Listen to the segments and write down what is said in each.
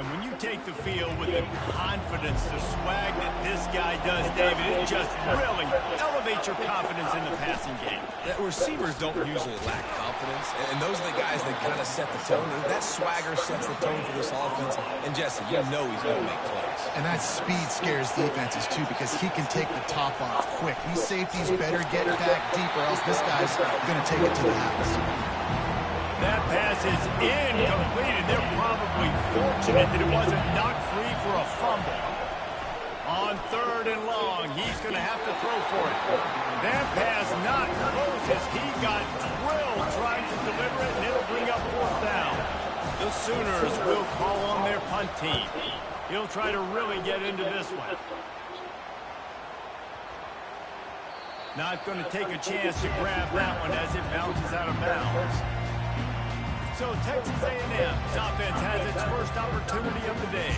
And when you take the field with the confidence, the swag that this guy does, David, it just really elevates your confidence in the passing game. Receivers don't usually lack confidence, and those are the guys that kind of set the tone. That swagger sets the tone for this offense. And Jesse, you know he's going to make plays. And that speed scares defenses, too, because he can take the top off quick. These safeties better get back deep, or else this guy's going to take it to the house. That pass is incomplete, and they're probably fortunate that it wasn't knocked free for a fumble. On 3rd and long, he's going to have to throw for it. That pass not close as he got drilled trying to deliver it, and it'll bring up 4th down. The Sooners will call on their punt team. He'll try to really get into this one. Not going to take a chance to grab that one as it bounces out of bounds. So Texas A&M's offense has its first opportunity of the day.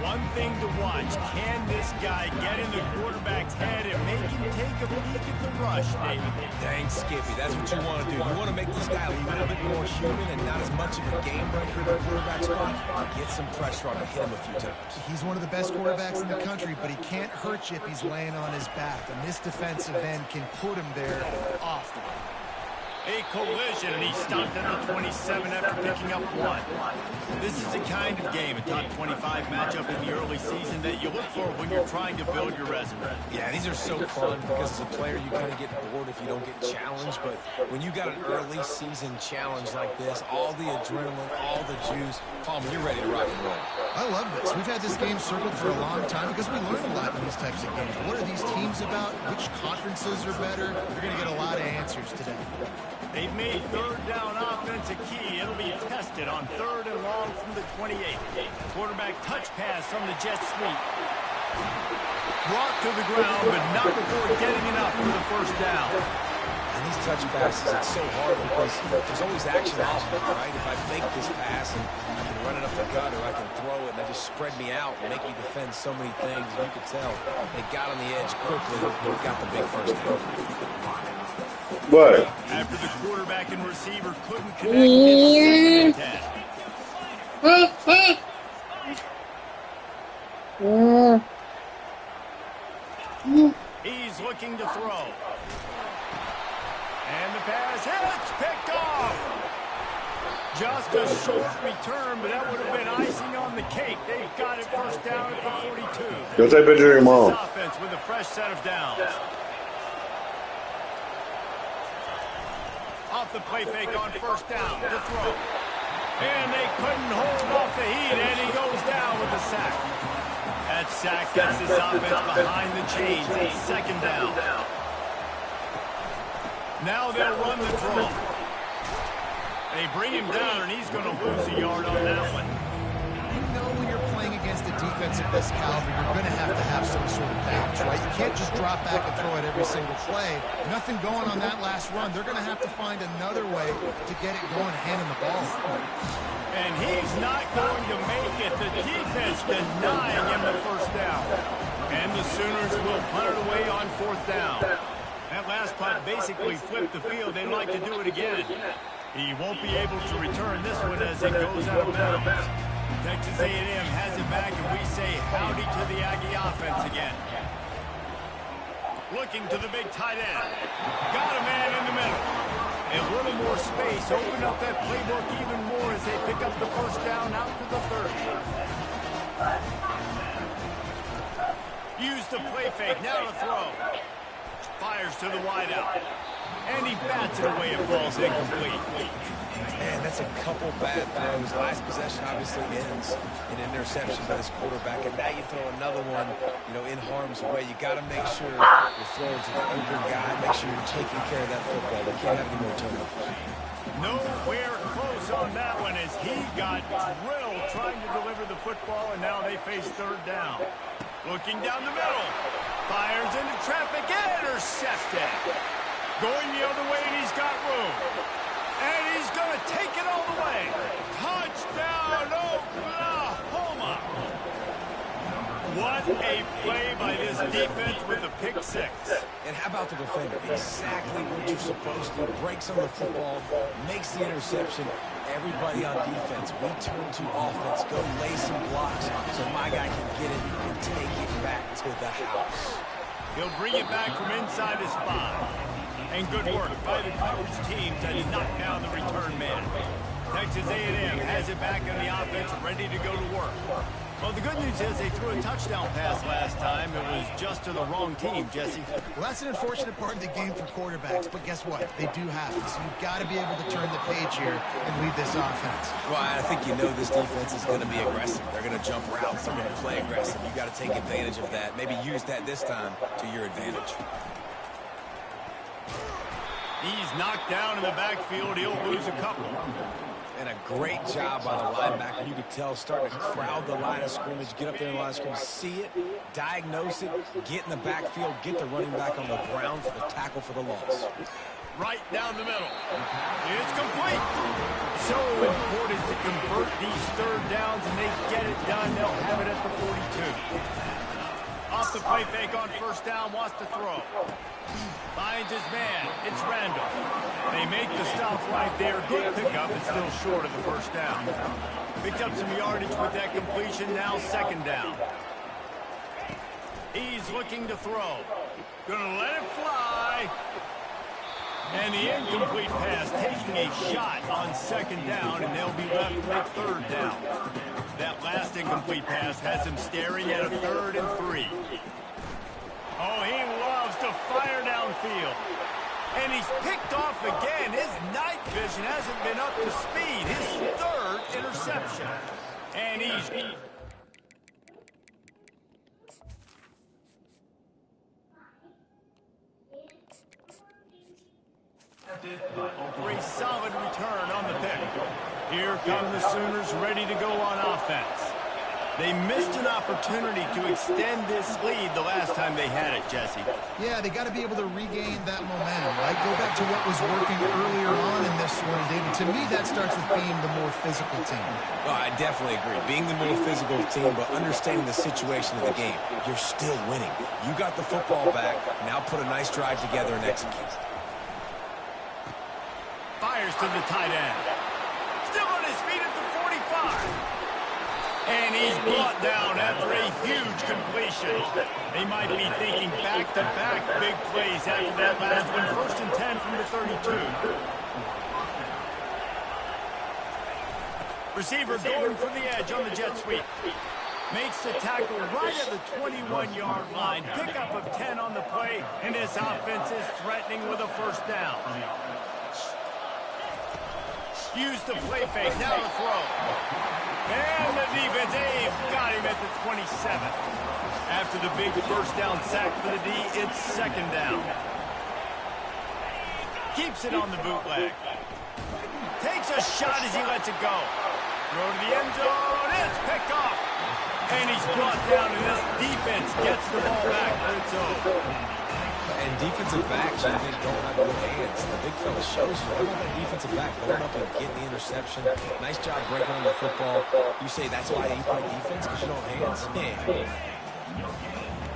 One thing to watch, can this guy get in the quarterback's head and make him take a peek at the rush, David? Dang, Skippy, that's what you want to do. You want to make this guy a little bit more human and not as much of a game breaker in the quarterback spot. Get some pressure on him, hit him a few times. He's one of the best quarterbacks in the country, but he can't hurt you if he's laying on his back. And this defensive end can put him there often. A collision, and he stopped at the 27 after picking up 1. This is the kind of game, a top 25 matchup in the early season, that you look for when you're trying to build your resume. Yeah, these are so fun because as a player, you kind of get bored if you don't get challenged. But when you got an early season challenge like this, all the adrenaline, all the juice, Palmer, you're ready to rock and roll. I love this. We've had this game circled for a long time because we learn a lot in these types of games. What are these teams about? Which conferences are better? You're going to get a lot of answers today. They've made 3rd down offense a key. It'll be tested on 3rd and long from the 28. Quarterback touch pass from the jet sweep. Brought to the ground, but not before getting enough for the 1st down. And these touch passes, it's so hard because there's always action options, right? If I fake this pass and I can run it up the gut or I can throw it and they just spread me out and make me defend so many things. You can tell they got on the edge quickly and got the big 1st down. What? After the quarterback and receiver couldn't connect, he's looking to throw. And the pass hits, picked off. Just a short return, but that would have been icing on the cake. They got it 1st down at the 42. Go take a picture of your mom. Offense with a fresh set of downs. Off the play fake on 1st down to throw. And they couldn't hold off the heat, and he goes down with the sack. That sack gets this offense behind the chains. It's 2nd down. Now they'll run the draw. They bring him down, and he's going to lose a yard on that one. You know when you're playing against a defense of this caliber, you're going to have some sort of bounce, right? You can't just drop back and throw it every single play. Nothing going on that last run. They're going to have to find another way to get it going, handing the ball. And he's not going to make it. The defense denying him the 1st down. And the Sooners will punt it away on 4th down. That last punt basically flipped the field. They'd like to do it again. He won't be able to return this one as it goes out of bounds. Texas A&M has it back, and we say howdy to the Aggie offense again. Looking to the big tight end. Got a man in the middle. A little more space. Open up that playbook even more as they pick up the 1st down out to the 30. Use the play fake. Now to throw. Fires to the wideout. And he bats it away. It falls incomplete. Man, that's a couple bad throws. Last possession obviously ends in an interception by this quarterback. And now you throw another one, in harm's way. You got to make sure you're throwing to the open guy. Make sure you're taking care of that football. You can't have any more turnovers. Nowhere close on that one as he got drilled trying to deliver the football, and now they face 3rd down. Looking down the middle. Fires into traffic. Intercepted. Going the other way, and he's got room. And he's going to take it all the way. Touchdown, Oklahoma. What a play by this defense with a pick 6. And how about the defender? Exactly what you're supposed to. Breaks on the football, makes the interception. Everybody on defense, we turn to offense. Go lace some blocks so my guy can get it and take it back to the house. He'll bring it back from inside his 5. And good work by the coverage team to knock down the return man. Texas A&M has it back on the offense, ready to go to work. Well, the good news is they threw a touchdown pass last time. It was just to the wrong team, Jesse. Well, that's an unfortunate part of the game for quarterbacks, but guess what? They do have to, so you've got to be able to turn the page here and lead this offense. Well, I think you know this defense is going to be aggressive. They're going to jump routes. They're going to play aggressive. You got to take advantage of that. Maybe use that this time to your advantage. He's knocked down in the backfield. He'll lose a couple. And a great job by the linebacker. You could tell starting to crowd the line of scrimmage, get up there in the line of scrimmage, see it, diagnose it, get in the backfield, get the running back on the ground for the tackle for the loss. Right down the middle. It's complete. So important to convert these third downs, and they get it done. They'll have it at the 42. Off the play fake on first down, wants to throw. Finds his man. It's Randall. They make the stop right there. Good pickup. It's still short of the first down. Picked up some yardage with that completion. Now second down. He's looking to throw. Gonna let it fly. And the incomplete pass taking a shot on second down, and they'll be left with third down. That last incomplete pass has him staring at a 3rd and 3. Oh, he loves to fire downfield. And he's picked off again. His night vision hasn't been up to speed. His 3rd interception. And he's... for a solid return on the pick. Here come the Sooners ready to go on offense. They missed an opportunity to extend this lead the last time they had it, Jesse. Yeah, they got to be able to regain that momentum, right? Go back to what was working earlier on in this one, David. To me, that starts with being the more physical team. Well, I definitely agree. Being the more physical team, but understanding the situation of the game. You're still winning. You got the football back. Now put a nice drive together and execute. Fires to the tight end. Still on his feet at the 45. And he's brought down after a huge completion. They might be thinking back-to-back big plays after that last one. 1st and 10 from the 32. Receiver going for the edge on the jet sweep. Makes the tackle right at the 21-yard line. Pickup of 10 on the play, and this offense is threatening with a first down. Use the play fake, now the throw. And the defense, they've got him at the 27. After the big first down sack for the D, it's second down. Keeps it on the bootleg. Takes a shot as he lets it go. Throw to the end zone, it's picked off. And he's brought down, and this defense gets the ball back for its own. And defensive backs, I think, don't have good hands. The big fella shows you. How about that defensive back going up and getting the interception? Nice job breaking on the football. You say that's why you play defense, because you don't have hands? Yeah.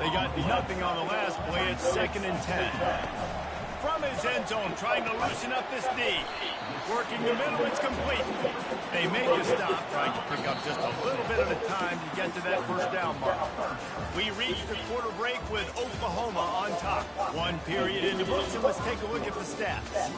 They got nothing on the last play. It's 2nd and 10. From his end zone, trying to loosen up this D. Working the middle, it's complete. They make a stop, trying to pick up just a little bit at a time to get to that first down mark. We reach the quarter break with Oklahoma on top. 1 period in the books, and let's take a look at the stats.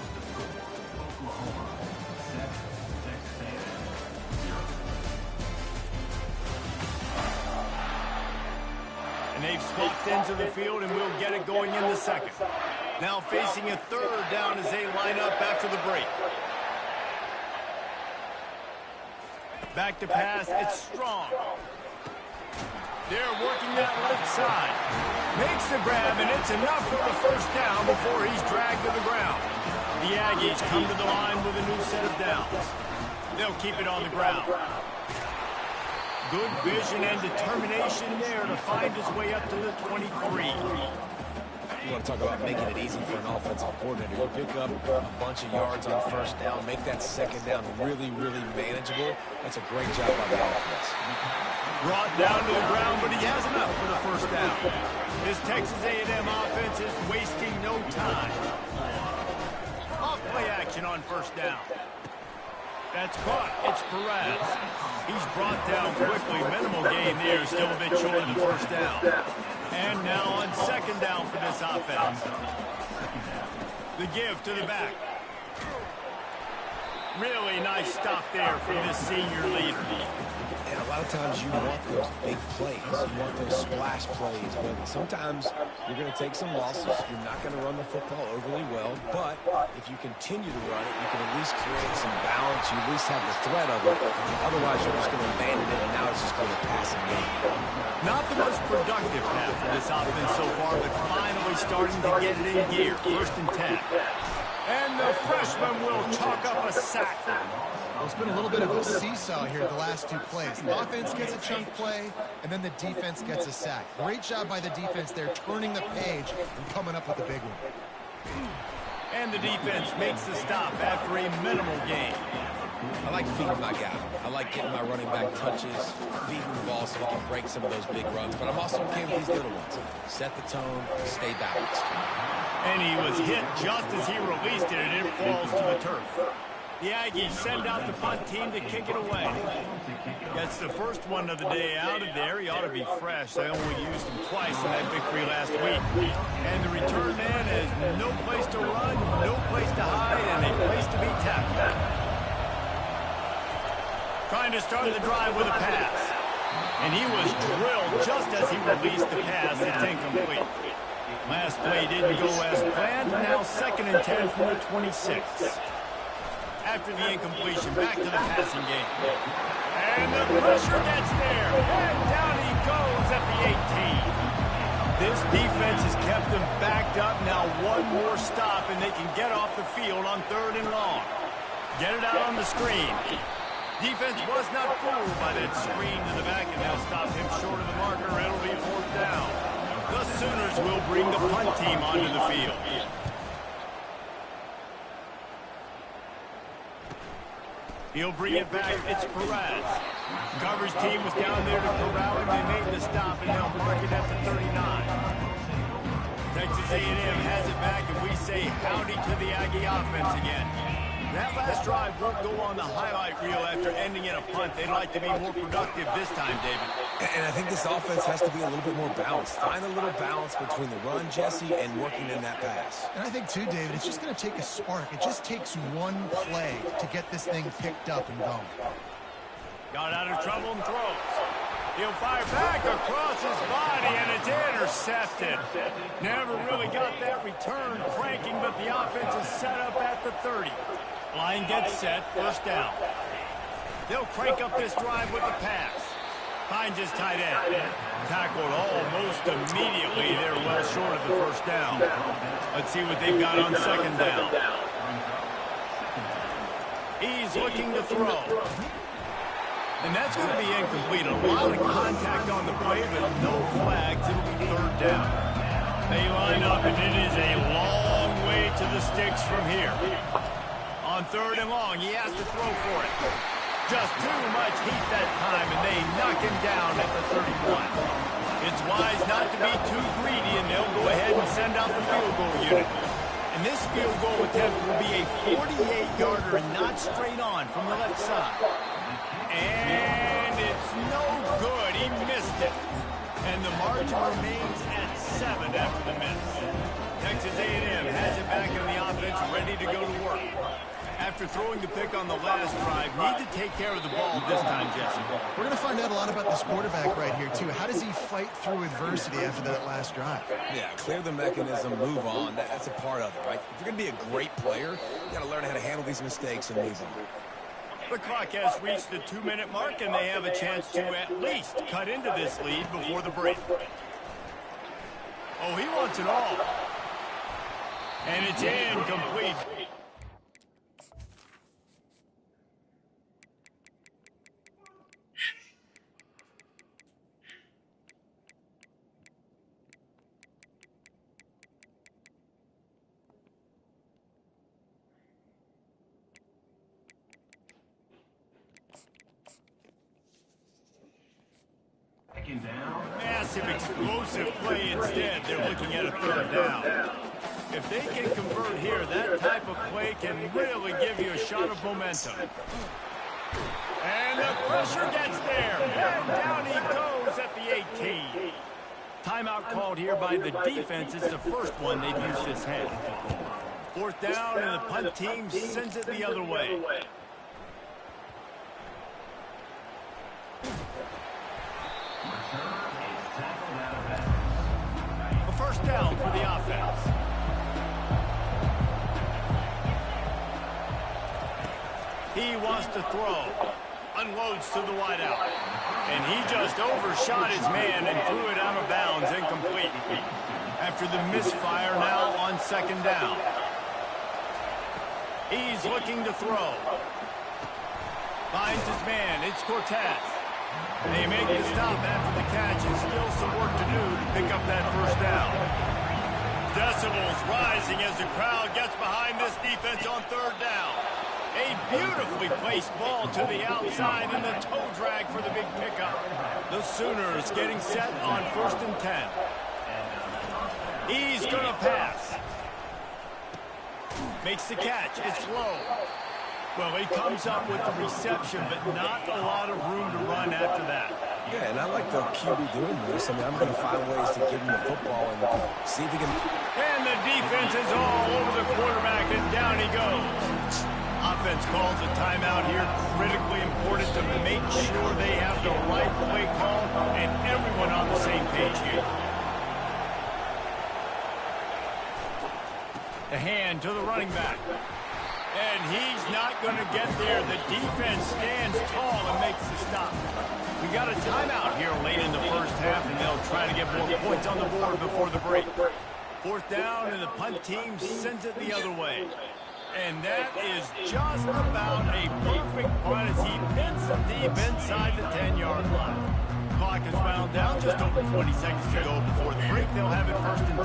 And they've swapped into the field, and we'll get it going in the second. Now facing a third down as they line up after the break. Back to pass, it's Strong. They're working that left side. Makes the grab, and it's enough for the first down before he's dragged to the ground. The Aggies come to the line with a new set of downs. They'll keep it on the ground. Good vision and determination there to find his way up to the 23. You want to talk about making it easy for an offensive coordinator. You pick up a bunch of yards on first down, make that second down really, really manageable. That's a great job by the offense. Brought down to the ground, but he has enough for the first down. This Texas A&M offense is wasting no time. Off play action on first down. That's caught. It's Perez. He's brought down quickly. Minimal gain there. Still a bit short of the first down. And now on second down for this offense. The give to the back. Really nice stop there from this senior leader. And a lot of times you want those big plays. You want those splash plays. But sometimes you're going to take some losses. You're not going to run the football overly well. But if you continue to run it, you can at least create some balance. You at least have the threat of it. Otherwise, you're just going to abandon it, and now it's just going to be a passing game. Not the most productive pass for this offense so far, but finally starting to get it in gear. 1st and 10. And the freshman will chalk up a sack. Well, it's been a little bit of a seesaw here the last 2 plays. The offense gets a chunk play, and then the defense gets a sack. Great job by the defense there, turning the page and coming up with a big one. And the defense makes the stop after a minimal gain. I like feeding my guy. I like getting my running back touches, feeding the ball so we can break some of those big runs. But I'm also okay with these little ones. Set the tone, stay balanced. And he was hit just as he released it, and it falls to the turf. The Aggies send out the punt team to kick it away. Gets the first one of the day out of there. He ought to be fresh. They only used him twice in that victory last week. And the return man has no place to run, no place to hide, and a place to be tackled. Trying to start the drive with a pass. And he was drilled just as he released the pass. It's incomplete. Last play didn't go as planned. Now 2nd and 10 from the 26. After the incompletion, back to the passing game. And the pressure gets there. And down he goes at the 18. This defense has kept them backed up. Now one more stop, and they can get off the field on 3rd and long. Get it out on the screen. Defense was not fooled by that screen to the back, and they'll stop him short of the marker. It'll be 4th down. The Sooners will bring the punt team onto the field. He'll bring it back. It's Perez. Coverage team was down there to corral him. They made the stop, and they'll mark it at the 39. Texas A&M has it back, and we say howdy to the Aggie offense again. That last drive won't go on the highlight reel after ending in a punt. They'd like to be more productive this time, David. And I think this offense has to be a little bit more balanced. Find a little balance between the run, Jesse, and working in that pass. And I think, too, David, it's just going to take a spark. It just takes one play to get this thing picked up and going. Got out of trouble and throws. He'll fire back across his body, and it's intercepted. Never really got that return cranking, but the offense is set up at the 30. Line gets set, 1st down. They'll crank up this drive with the pass. Finds his tight end. Tackled almost immediately. They're well short of the 1st down. Let's see what they've got on 2nd down. He's looking to throw. And that's going to be incomplete. A lot of contact on the play, but no flags. It'll be 3rd down. They line up, and it is a long way to the sticks from here. On 3rd and long, he has to throw for it. Just too much heat that time, and they knock him down at the 31. It's wise not to be too greedy, and they'll go ahead and send out the field goal unit. And this field goal attempt will be a 48-yarder and not straight on from the left side. And it's no good. He missed it. And the margin remains at 7 after the miss. Texas A&M has it back in the offense, ready to go to work. After throwing the pick on the last drive, need to take care of the ball this time, Jesse. We're going to find out a lot about this quarterback right here, too. How does he fight through adversity after that last drive? Yeah, clear the mechanism, move on. That's a part of it, right? If you're going to be a great player, you got to learn how to handle these mistakes and move on. The clock has reached the 2-minute mark, and they have a chance to at least cut into this lead before the break. Oh, he wants it all. And it's incomplete. Massive explosive play instead. They're looking at a 3rd down. If they can convert here, that type of play can really give you a shot of momentum. And the pressure gets there. And down he goes at the 18. Timeout called here by the defense. It's the first one they've used this hand. Fourth down, and the punt team sends it the other way. A first down for the offense. He wants to throw. Unloads to the wideout. And he just overshot his man and threw it out of bounds, incomplete. After the misfire, now on second down. He's looking to throw. Finds his man. It's Cortez. They make the stop after the catch, and still some work to do to pick up that first down. Decibels rising as the crowd gets behind this defense on third down. A beautifully placed ball to the outside and the toe drag for the big pickup. The Sooners getting set on 1st and 10. He's going to pass. Makes the catch. It's low. Well, he comes up with the reception, but not a lot of room to run after that. Yeah, and I like the QB doing this. I mean, I'm going to find ways to give him the football and see if he can... And the defense is all over the quarterback, and down he goes. Offense calls a timeout here. Critically important to make sure they have the right play call and everyone on the same page here. The hand to the running back. And he's not going to get there. The defense stands tall and makes the stop. We got a timeout here late in the first half, and they'll try to get more points on the board before the break. Fourth down, and the punt team sends it the other way. And that is just about a perfect punt as he pins it deep inside the 10-yard line. Clock is wound down, just over 20 seconds to go before the break. They'll have it 1st and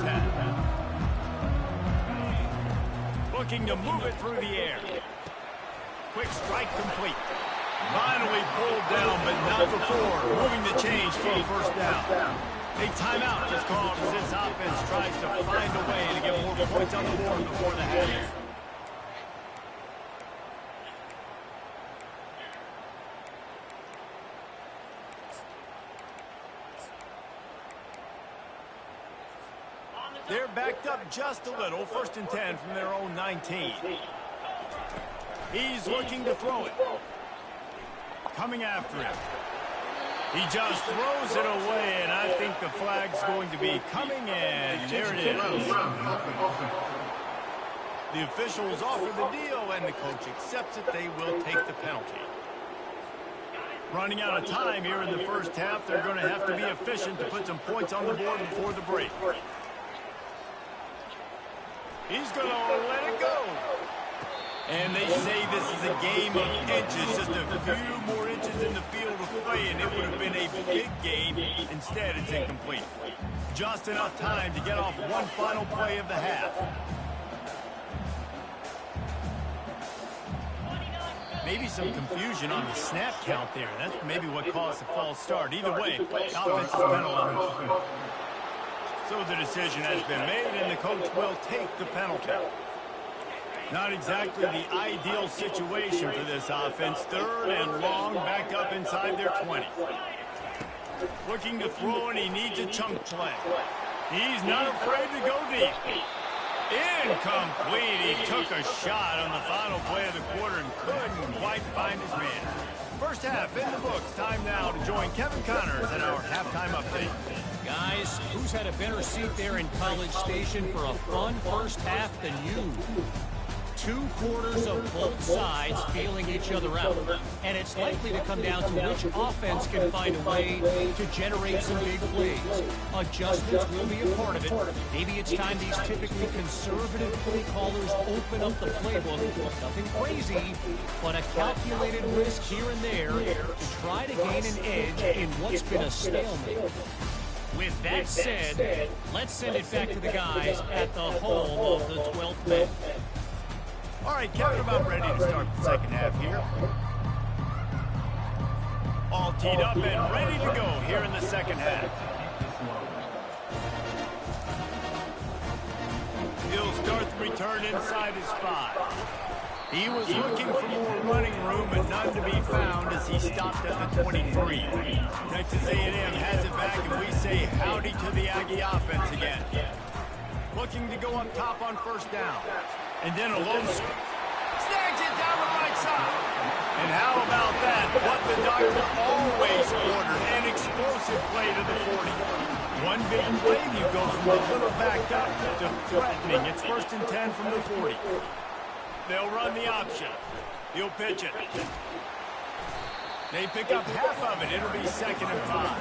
10. Looking to move it through the air. Quick strike complete. Finally pulled down, but not before moving the change for a first down. A timeout is called as this offense tries to find a way to get more points on the board before the half. They're backed up just a little. 1st and 10 from their own 19. He's looking to throw it. Coming after him. He just throws it away, and I think the flag's going to be coming in. There it is. The officials offer the deal, and the coach accepts it. They will take the penalty. Running out of time here in the first half. They're going to have to be efficient to put some points on the board before the break. He's going to let it go. And they say this is a game of inches, just a few more inches in the field of play, and it would have been a big game. Instead, it's incomplete. Just enough time to get off one final play of the half. Maybe some confusion on the snap count there. That's maybe what caused the false start. Either way, offense is penalized. So the decision has been made, and the coach will take the penalty. Not exactly the ideal situation for this offense. 3rd and long, back up inside their 20. Looking to throw, and he needs a chunk play. He's not afraid to go deep. Incomplete. He took a shot on the final play of the quarter and couldn't quite find his man. First half in the books. Time now to join Kevin Connors in our halftime update. Guys, who's had a better seat there in College Station for a fun first half than you? 2 quarters of both sides feeling each other out. And it's likely to come down to which offense can find a way to generate some big plays. Adjustments will be a part of it. Maybe it's time these typically conservative play callers open up the playbook. Nothing crazy, but a calculated risk here and there to try to gain an edge in what's been a stalemate. With that said, let's send it back to the guys at the home of the 12th man. All right, Kevin, about ready to start the second half here. All teed up and ready to go here in the second half. He'll start the return inside his 5. He was looking for more running room, but none to be found as he stopped at the 23. Texas A&M has it back, and we say howdy to the Aggie offense again. Looking to go up top on first down. And then a low screen. Snags it down the right side. And how about that? What the doctor always ordered, an explosive play to the 40. One big play, you go from a little backed up to threatening. It's 1st and 10 from the 40. They'll run the option. He'll pitch it. They pick up half of it. It'll be 2nd and 5.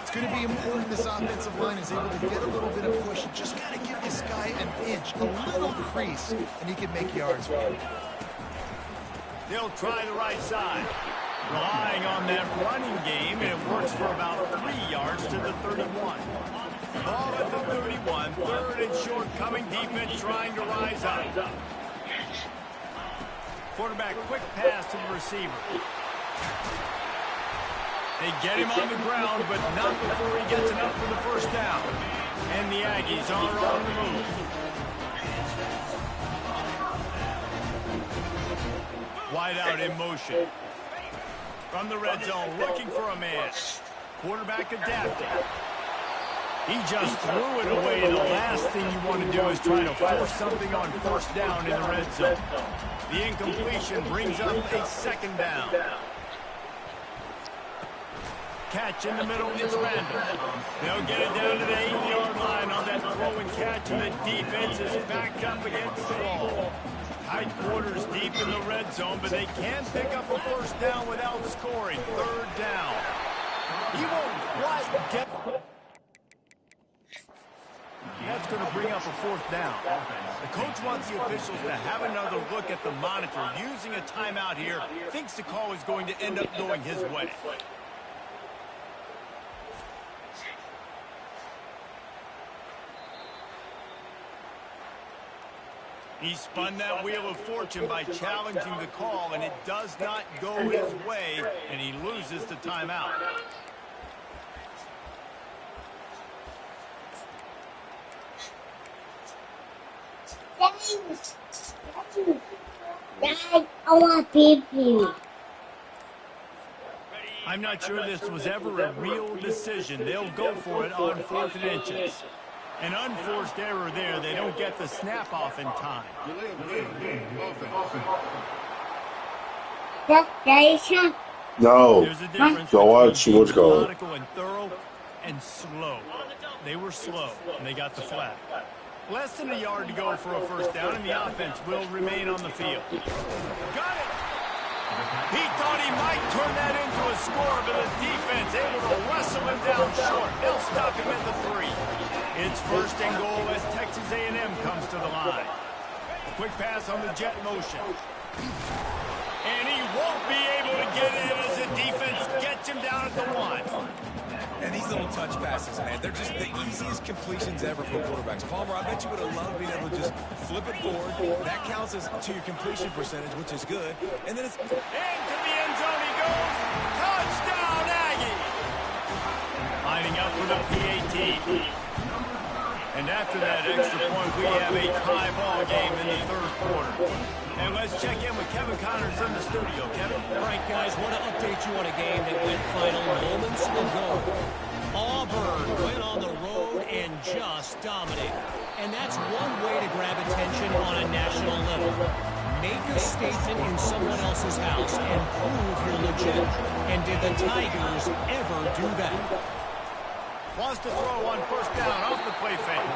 It's going to be important this offensive line is able to get a little bit of push. Just got to give this guy an inch, a little crease, and he can make yards for you. They'll try the right side. Relying on that running game, and it works for about 3 yards to the 31. Ball at the 31, 3rd and short, coming defense trying to rise up. Quarterback, quick pass to the receiver. They get him on the ground, but not before he gets enough for the first down. And the Aggies are on the move. Wide out in motion. From the red zone, looking for a man. Quarterback adapting. He just threw it away. The last thing you want to do is try to force something on first down in the red zone. The incompletion brings up a 2nd down. Catch in the middle, it's random. They'll get it down to the 8-yard line on that throw and catch, and the defense is backed up against the wall. Tight quarters deep in the red zone, but they can pick up a first down without scoring. 3rd down. He won't quite get... That's going to bring up a 4th down. The coach wants the officials to have another look at the monitor. Using a timeout here, thinks the call is going to end up going his way. He spun that wheel of fortune by challenging the call, and it does not go his way, and he loses the timeout. Dad, I want pee-pee. I'm not sure this was ever a real decision. They'll go for it on 4th and inches. An unforced error there. They don't get the snap off in time. No. There's a difference So what? between What's going? methodical and thorough and slow. They were slow, and they got the flag. Less than a yard to go for a first down, and the offense will remain on the field. Got it! He thought he might turn that into a score, but the defense able to wrestle him down short. They'll stop him at the 3. It's 1st and goal as Texas A&M comes to the line. Quick pass on the jet motion. And he won't be able to get in as the defense gets him down at the 1. And these little touch passes, man, they're just the easiest completions ever for quarterbacks. Palmer, I bet you would have loved being able to just flip it forward. That counts as to your completion percentage, which is good. And then it's... Into the end zone he goes. Touchdown, Aggie! Lining up for the PAT. And after that extra point, we have a tie ball game in the 3rd quarter. And let's check in with Kevin Connors in the studio. Kevin? All right, guys, want to update you on a game that went final moments ago. Auburn went on the road and just dominated. And that's one way to grab attention on a national level. Make a statement in someone else's house and prove you're legit. And did the Tigers ever do that? Wants to throw on first down off the play fake.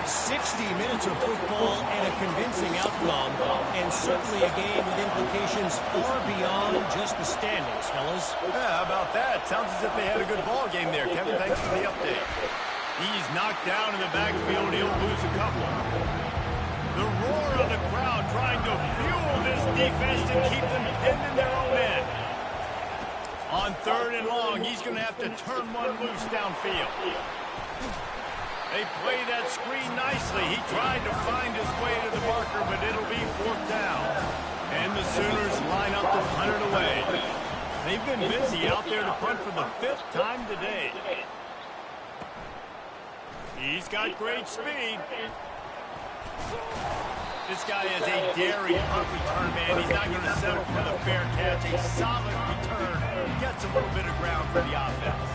60 minutes of football and a convincing outcome, and certainly a game with implications far beyond just the standings, fellas. Yeah, how about that? Sounds as if they had a good ball game there. Kevin, thanks for the update. He's knocked down in the backfield. He'll lose a couple. The roar of the crowd trying to fuel this defense to keep them pinned in their own end. On 3rd and long, he's going to have to turn one loose downfield. They play that screen nicely. He tried to find his way to the marker, but it'll be 4th down. And the Sooners line up to punt it away. They've been busy out there to punt for the 5th time today. He's got great speed. This guy is a daring punt return man. He's not going to settle for the fair catch. A solid return gets a little bit of ground for the offense.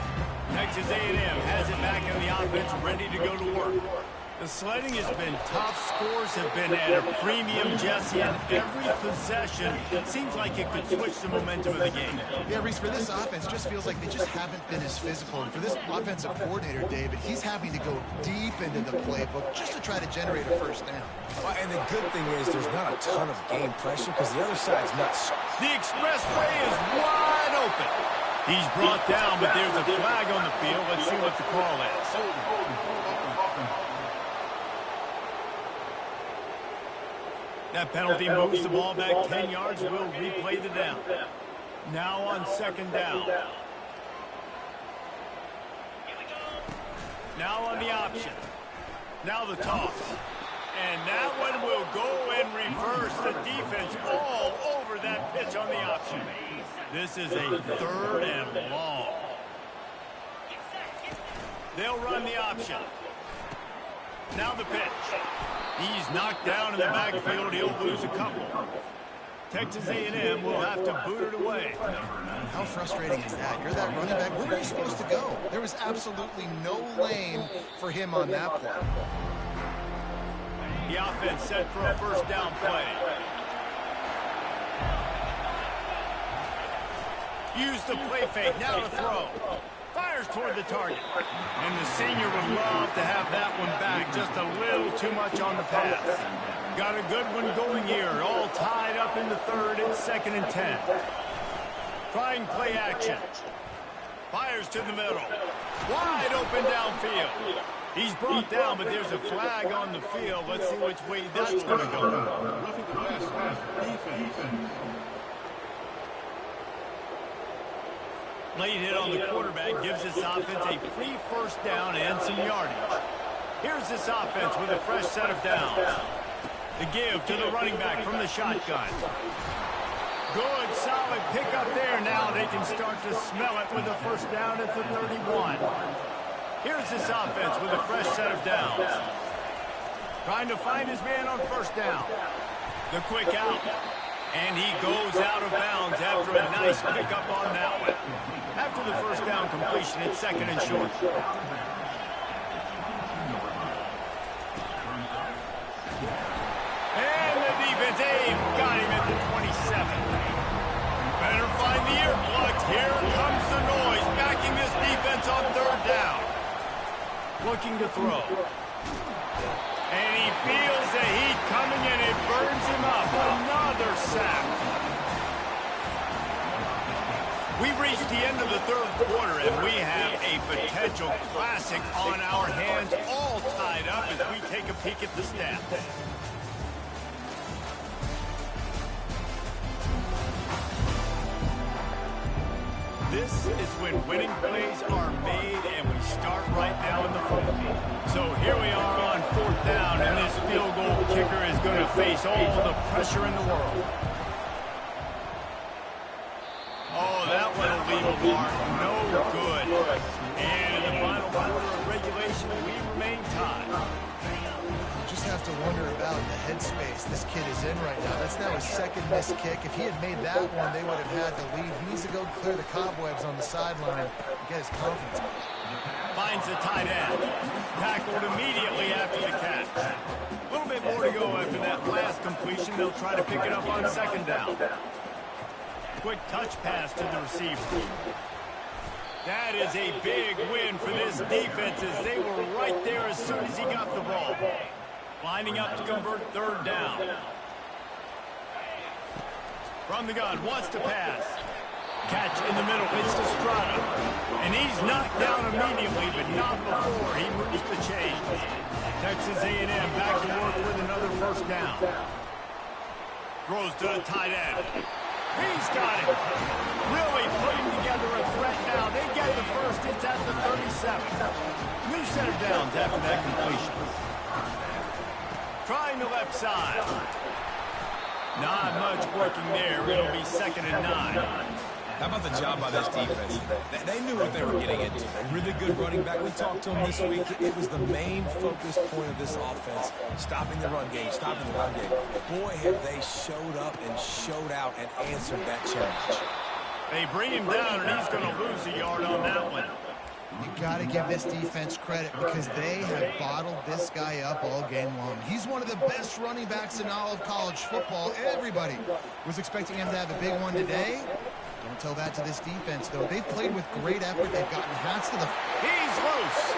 Texas A&M has it back in the offense, ready to go to work. The sledding has been tough. Scores have been at a premium, Jesse, and every possession seems like it could switch the momentum of the game. Yeah, Reese, for this offense, just feels like they just haven't been as physical. And for this offensive coordinator, David, he's having to go deep into the playbook just to try to generate a first down. Well, and the good thing is there's not a ton of game pressure because the other side's not. The expressway is wide open. He's brought down, but there's a flag on the field. Let's see what the call is. That penalty moves the ball back 10 yards. We'll replay the down. Now on second down. Now on the option. Now the toss. And that one will go in reverse. The defense all over that pitch on the option. This is a 3rd and long. They'll run the option. Now the pitch. He's knocked down in the backfield. He'll lose a couple. Texas A&M will have to boot it away. How frustrating is that? You're that running back. Where were you supposed to go? There was absolutely no lane for him on that play. The offense set for a first down play. Use the play fake. Now to throw. Fires toward the target. And the senior would love to have that one back. Just a little too much on the pass. Got a good one going here. All tied up in the 3rd. It's 2nd and 10. Trying play action. Fires to the middle. Wide open downfield. He's brought down, but there's a flag on the field. Let's see which way that's going to go. Late hit on the quarterback gives this offense a free first down and some yardage. Here's this offense with a fresh set of downs. The give to the running back from the shotgun. Good, solid pickup there. Now they can start to smell it with a first down at the 31. Here's this offense with a fresh set of downs. Trying to find his man on first down. The quick out. And he goes out of bounds after a nice pickup on that one. After the first down completion, it's 2nd and short. And the defense, got him at the 27. Better find the earplugs. Here comes the noise, backing this defense on 3rd down. Looking to throw. And he feels the heat coming and it burns him up. Another sack. We've reached the end of the 3rd quarter and we have a potential classic on our hands, all tied up as we take a peek at the stats. This is when winning plays are made, and we start right now in the 4th. So here we are on 4th down, and this field goal kicker is going to face all the pressure in the world. Oh, that one will leave a mark. No good. And in the final quarter of regulation, we remain tied. Just have to wonder about the headspace this kid is in right now. That's now his 2nd missed kick. If he had made that one, they would have had the lead. He needs to go clear the cobwebs on the sideline and get his confidence back. Finds the tight end. Tackled immediately after the catch. A little bit more to go after that last completion. They'll try to pick it up on 2nd down. Quick touch pass to the receiver. That is a big win for this defense as they were right there as soon as he got the ball. Lining up to convert 3rd down. From the gun, wants to pass. Catch in the middle, it's to Strada. And he's knocked down immediately, but not before he moves the chains. Texas A&M back to work with another first down. Throws to the tight end. He's got it. Really putting together a threat now. They get the first. It's at the 37. New set of downs after that completion. Trying the left side. Not much working there. It'll be 2nd and 9. How about the job by this defense? They knew what they were getting into. A really good running back. We talked to him this week. It was the main focus point of this offense, stopping the run game, stopping the run game. Boy, have they showed up and showed out and answered that challenge. They bring him down, and he's going to lose a yard on that one. You got to give this defense credit because they have bottled this guy up all game long. He's one of the best running backs in all of college football. Everybody was expecting him to have a big one today. Don't tell that to this defense, though. They've played with great effort. They've gotten hats to the... He's loose.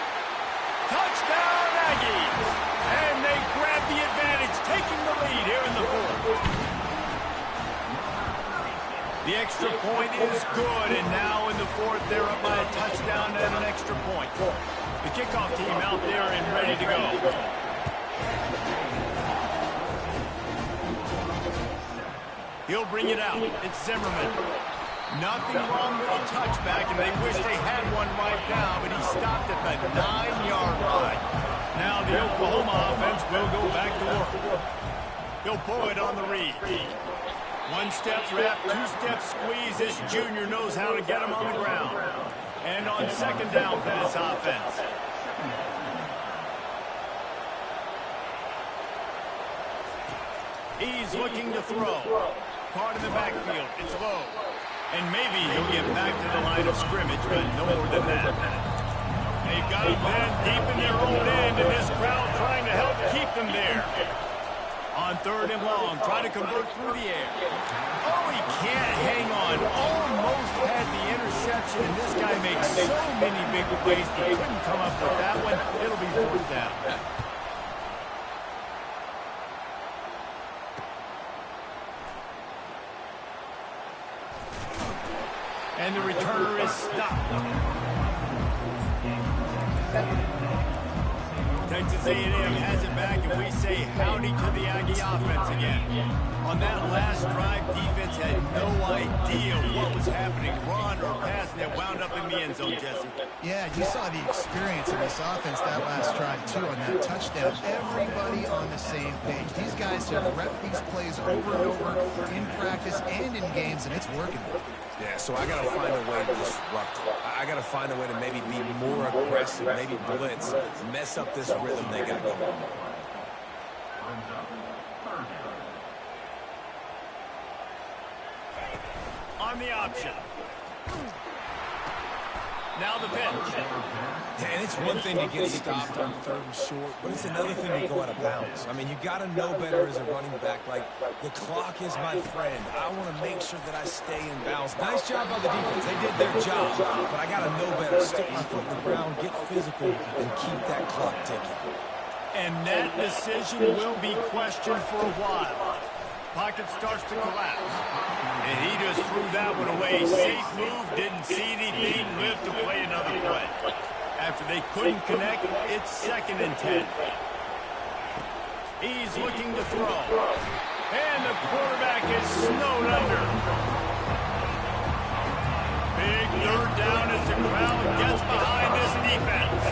Touchdown, Aggies. And they grab the advantage, taking the lead here in the fourth. The extra point is good, and now in the fourth, they're up by a touchdown and an extra point. The kickoff team out there and ready to go. He'll bring it out. It's Zimmerman. Nothing wrong with a touchback, and they wish they had one right now, but he stopped at the 9-yard line. Now the Oklahoma offense will go back to work. He'll pull it on the read. One-step wrap, two-step squeeze. This junior knows how to get him on the ground. And on second down for this offense. He's looking to throw. Caught in the backfield. It's low. And maybe he'll get back to the line of scrimmage, but no more than that. They've got him then deep in their own end, and this crowd trying to help keep them there. On third and long, try to convert through the air. Oh, he can't hang on. Almost had the interception, and this guy makes so many big plays. He couldn't come up with that one. It'll be fourth down. And the returner is stopped. Texas A&M has it back, and we say howdy to the Aggie offense again. On that last drive, defense had no idea what was happening, run or pass, and it wound up in the end zone, Jesse. Yeah, you saw the experience in this offense that last drive, too, on that touchdown. Everybody on the same page. These guys have repped these plays over and over in practice and in games, and it's working. Yeah, so I got to find a way to disrupt it. I got to find a way to maybe be more aggressive, maybe blitz, mess up this rhythm they got going. On the option. Now the pitch. And it's one thing to get stopped on third and short, but it's another thing to go out of bounds. I mean, you got to know better as a running back. Like, the clock is my friend. I want to make sure that I stay in bounds. Nice job by the defense. They did their job, but I got to know better. Stick my foot in the ground, get physical, and keep that clock ticking. And that decision will be questioned for a while. Pocket starts to collapse. And he just threw that one away. Safe move, didn't see anything, lived to play another play. After they couldn't connect, it's 2nd and 10. He's looking to throw. And the quarterback is snowed under. Big third down as the crowd gets behind this defense.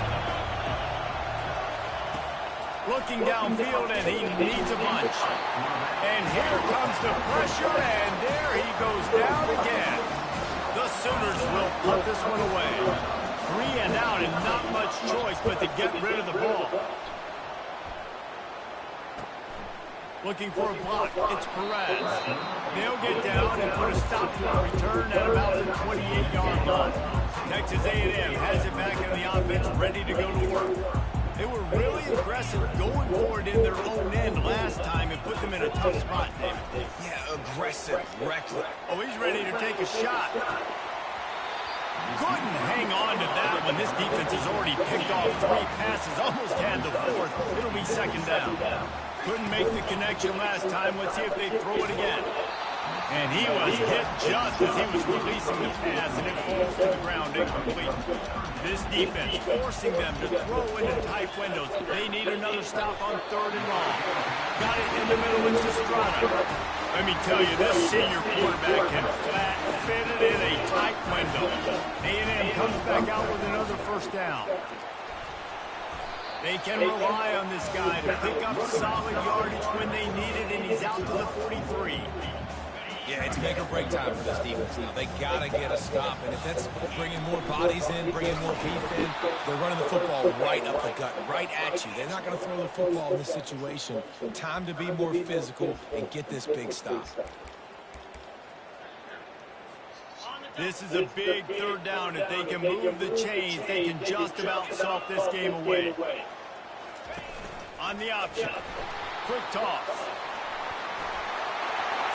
Looking downfield, and he needs a bunch. And here comes the pressure, and there he goes down again. The Sooners will put this one away. 3 and out, and not much choice but to get rid of the ball. Looking for a block. It's Perez. They'll get down and put a stop to the return at about the 28-yard line. Texas A&M has it back in the offense, ready to go to work. They were really aggressive going forward in their own end last time and put them in a tough spot, David. Yeah, aggressive, reckless. Oh, he's ready to take a shot. Couldn't hang on to that one. This defense has already picked off 3 passes, almost had the 4th. It'll be 2nd down. Couldn't make the connection last time. Let's see if they throw it again. And he was hit just as he was releasing the pass, and it falls to the ground incomplete. This defense forcing them to throw into tight windows. They need another stop on 3rd and long. Got it in the middle. It's Estrada. Let me tell you, this senior quarterback can flat fit it in a tight window. A&M comes back out with another 1st down. They can rely on this guy to pick up solid yardage when they need it, and he's out to the 43. Yeah, it's make or break time for this defense now. They got to get a stop, and if that's bringing more bodies in, bringing more beef in, they're running the football right up the gut, right at you. They're not going to throw the football in this situation. Time to be more physical and get this big stop. This is a big third down. If they can move the chains, they can just about salt this game away. On the option, quick toss.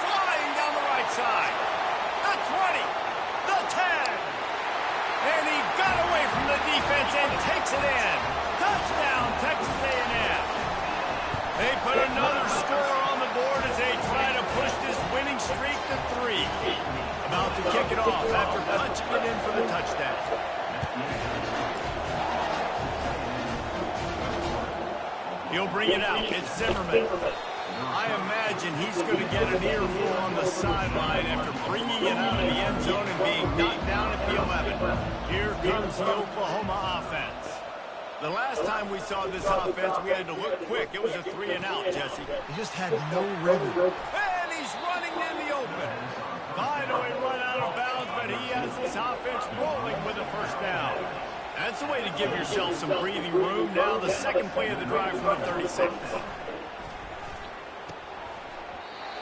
Flying down the right side. The 20, the 10. And he got away from the defense and takes it in. Touchdown, Texas A&M. They put another score on the board as they try to push this winning streak to 3. About to kick it off after punching it in for the touchdown. He'll bring it out. It's Zimmerman. I imagine he's going to get an earful on the sideline after bringing it out of the end zone and being knocked down at the 11. Here comes the Oklahoma offense. The last time we saw this offense, we had to look quick. It was a 3-and-out, Jesse. He just had no rhythm. And he's running in the open. Finally run out of bounds, but he has this offense rolling with a first down. That's the way to give yourself some breathing room. Now the second play of the drive from the 36.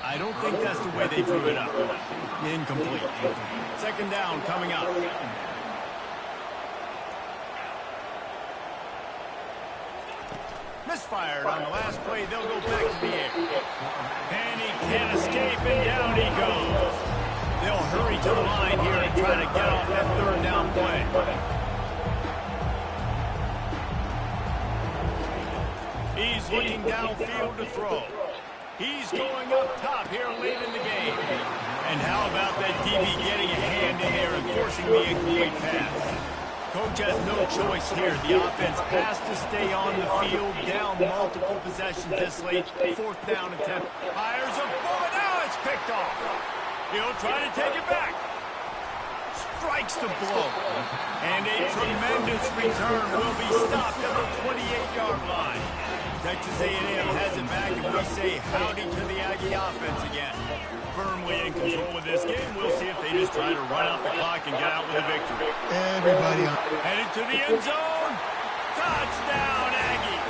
I don't think that's the way they drew it up. Incomplete. Second down coming up. Misfired on the last play. They'll go back to the air. And he can't escape, and down he goes. They'll hurry to the line here and try to get off that third down play. He's looking downfield to throw. He's going up top here late in the game. And how about that DB getting a hand in there and forcing the incomplete pass? Coach has no choice here. The offense has to stay on the field, down multiple possessions this late. Fourth down attempt. Fires a bullet. Now it's picked off. He'll try to take it back. Strikes the blow. And a tremendous return will be stopped at the 28-yard line. Texas A&M has it back, and we say howdy to the Aggie offense again. Firmly in control of this game. We'll see if they just try to run out the clock and get out with a victory. Everybody on. Headed to the end zone. Touchdown, Aggie.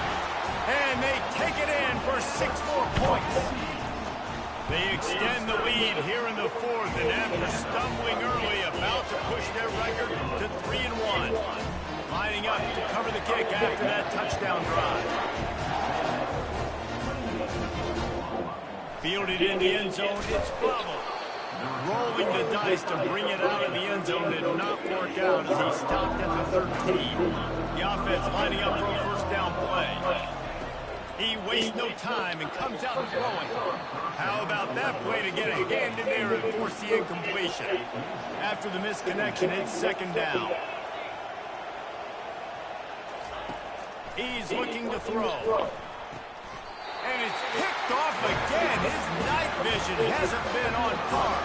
And they take it in for 6 more points. They extend the lead here in the fourth, and after stumbling early, about to push their record to 3-1. Lining up to cover the kick after that touchdown drive. Fielded in the end zone, it's Bravo. Rolling the dice to bring it out of the end zone did not work out as he stopped at the 13. The offense lining up for a first down play. He wastes no time and comes out throwing. How about that play to get a hand in there and force the incompletion? After the misconnection, it's second down. He's looking to throw. And it's picked off again. His night vision hasn't been on par.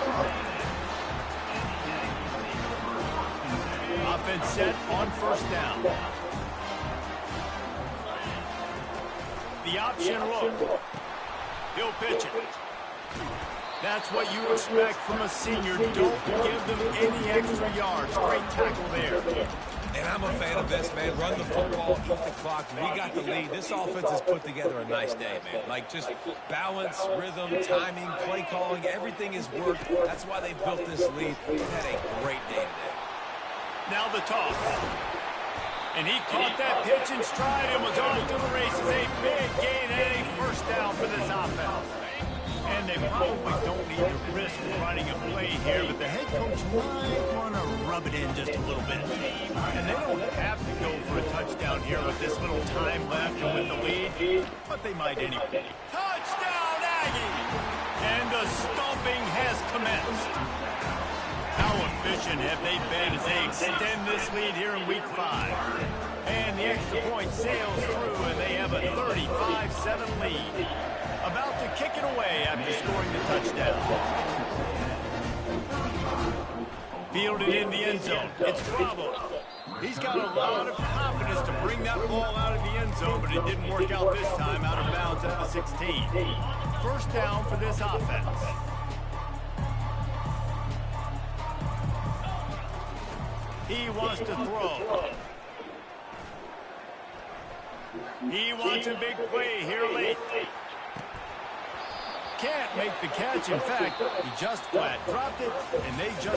Offense set on first down. The option look. He'll pitch it. That's what you expect from a senior. Don't give them any extra yards. Great tackle there. And I'm a fan of this, man. Run the football, keep the clock. We got the lead. This offense has put together a nice day, man. Like, just balance, rhythm, timing, play calling, everything has worked. That's why they built this lead. They've had a great day today. Now the toss. And he caught that pitch in stride and was on to the races. A big gain and a first down for this offense. And they probably don't need to risk running a play here, but the head coach might want to rub it in just a little bit. And they don't have to go for a touchdown here with this little time left and with the lead, but they might anyway. Touchdown, Aggie! And the stomping has commenced. How efficient have they been as they extend this lead here in Week 5? And the extra point sails through, and they have a 35-7 lead. About to kick it away after scoring the touchdown. Fielded in the end zone. It's Bravo. He's got a lot of confidence to bring that ball out of the end zone, but it didn't work out this time, out of bounds at the 16. First down for this offense. He wants to throw. He wants a big play here late. Can't make the catch. In fact, he just flat dropped it, and they just